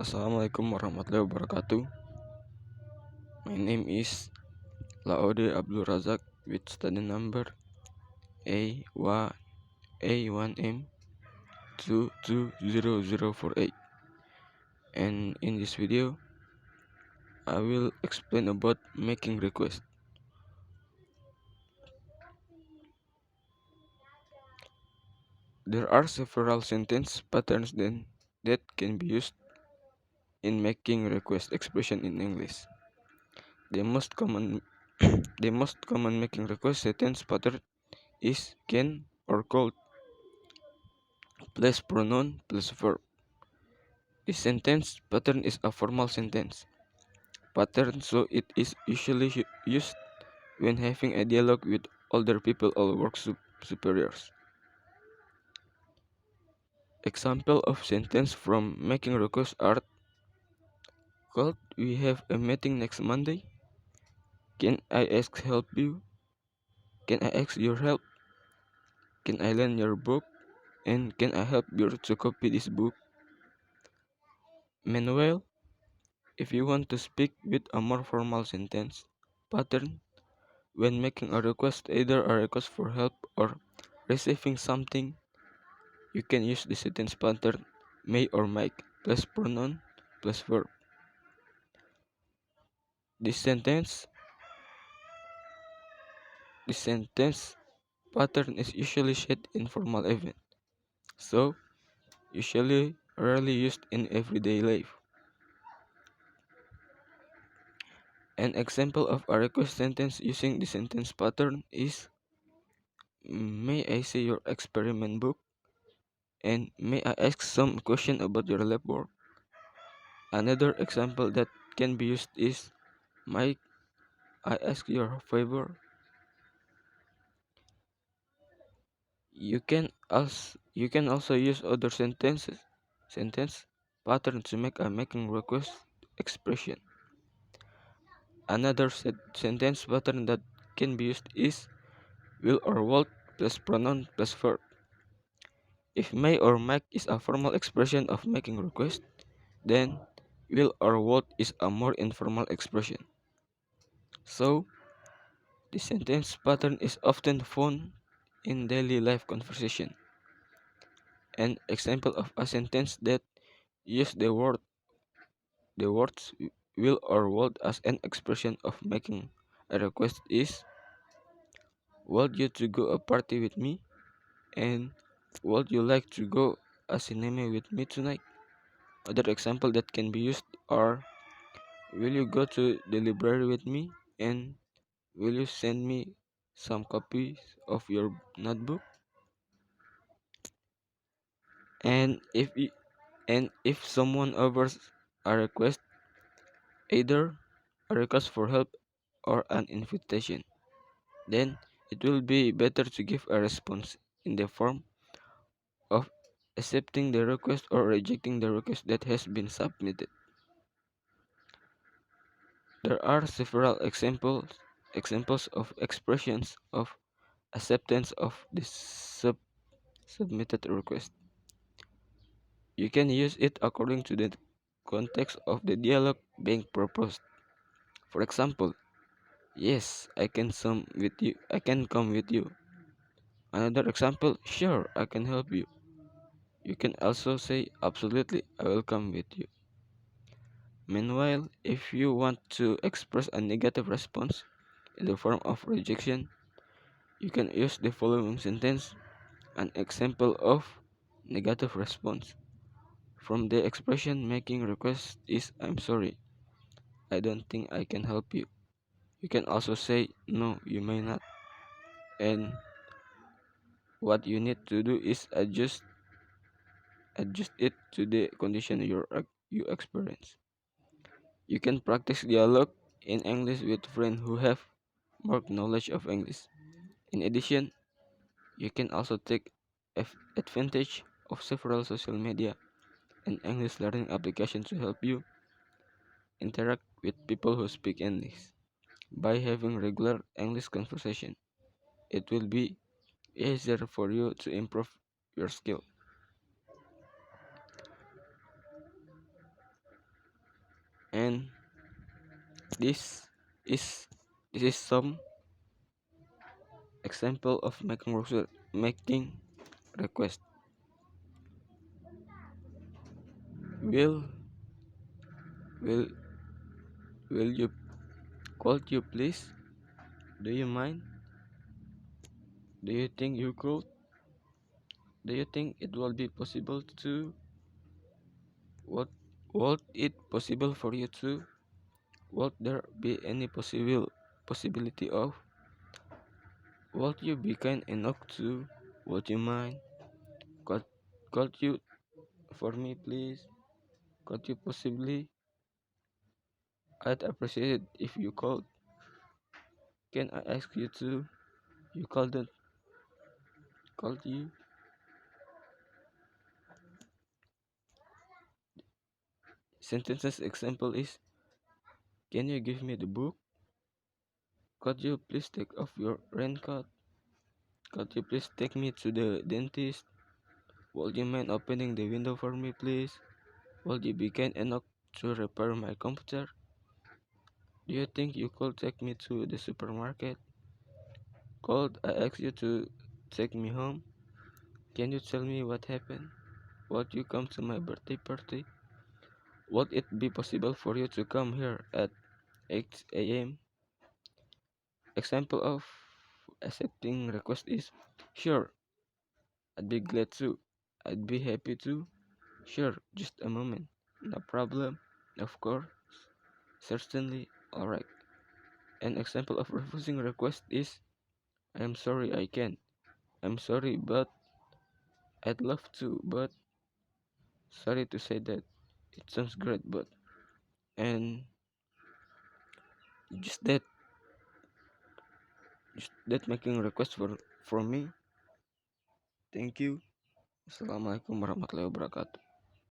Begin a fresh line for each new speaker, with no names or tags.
Assalamualaikum warahmatullahi wabarakatuh. My name is Ode Abdul Razak with study number A1M220048. And in this video, I will explain about making request. There are several sentence patterns that can be used in making request expression in English. The most common the most common making request sentence pattern is can or could plus pronoun plus verb. This sentence pattern is a formal sentence pattern, so it is usually used when having a dialogue with older people or work superiors. Example of sentence from making request are: could we have a meeting next Monday? Can I ask help you? Can I ask your help? Can I lend your book? And can I help you to copy this book? Meanwhile, if you want to speak with a more formal sentence pattern when making a request, either a request for help or receiving something, you can use the sentence pattern may or might plus pronoun plus verb. This sentence pattern is usually said in formal event, so usually rarely used in everyday life. An example of a request sentence using the sentence pattern is: may I see your experiment book? And may I ask some question about your lab work? Another example that can be used is: might I ask your favor? You can also use other sentence pattern to make a making request expression. Another sentence pattern that can be used is will or would plus pronoun plus verb. If may or might is a formal expression of making request, then will or would is a more informal expression. So the sentence pattern is often found in daily life conversation. An example of a sentence that use the words will or would as an expression of making a request is: would you to go a party with me? And would you like to go a cinema with me tonight? Other example that can be used are: will you go to the library with me? And will you send me some copies of your notebook? And if someone offers a request, either a request for help or an invitation, then it will be better to give a response in the form of accepting the request or rejecting the request that has been submitted. There are several examples of expressions of acceptance of the submitted request. You can use it according to the context of the dialogue being proposed. For example, yes, I can come with you. Another example, sure, I can help you. You can also say absolutely, I will come with you. Meanwhile, if you want to express a negative response in the form of rejection, you can use the following sentence. An example of negative response from the expression making request is: I'm sorry, I don't think I can help you. You can also say no, you may not. And what you need to do is adjust it to the condition you experience. You can practice dialogue in English with friends who have more knowledge of English. In addition, you can also take advantage of several social media and English learning applications to help you interact with people who speak English. By having regular English conversation, it will be easier for you to improve your skill. And this is this is some example of making request. Will will will you could you please? Do you mind? Do you think you could? Do you think it will be possible to? What would it possible for you to? Would there be any possibility of? Would you be kind enough to? Would you mind? Could could you for me please? Could you possibly? I'd appreciate it if you could. Can I ask you to? You couldn't. Could you? Sentences example is: can you give me the book? Could you please take off your raincoat? Could you please take me to the dentist? Would you mind opening the window for me, please? Would you be kind enough to repair my computer? Do you think you could take me to the supermarket? Could I ask you to take me home? Can you tell me what happened? Would you come to my birthday party? Would it be possible for you to come here at 8 a.m.? Example of accepting request is: sure, I'd be glad to. I'd be happy to. Sure, just a moment. No problem. Of course. Certainly. Alright. An example of refusing request is: I'm sorry I can't. I'm sorry but I'd love to, but sorry to say that. It sounds great, but and just that making request for from me. Thank you. Assalamualaikum warahmatullahi wabarakatuh.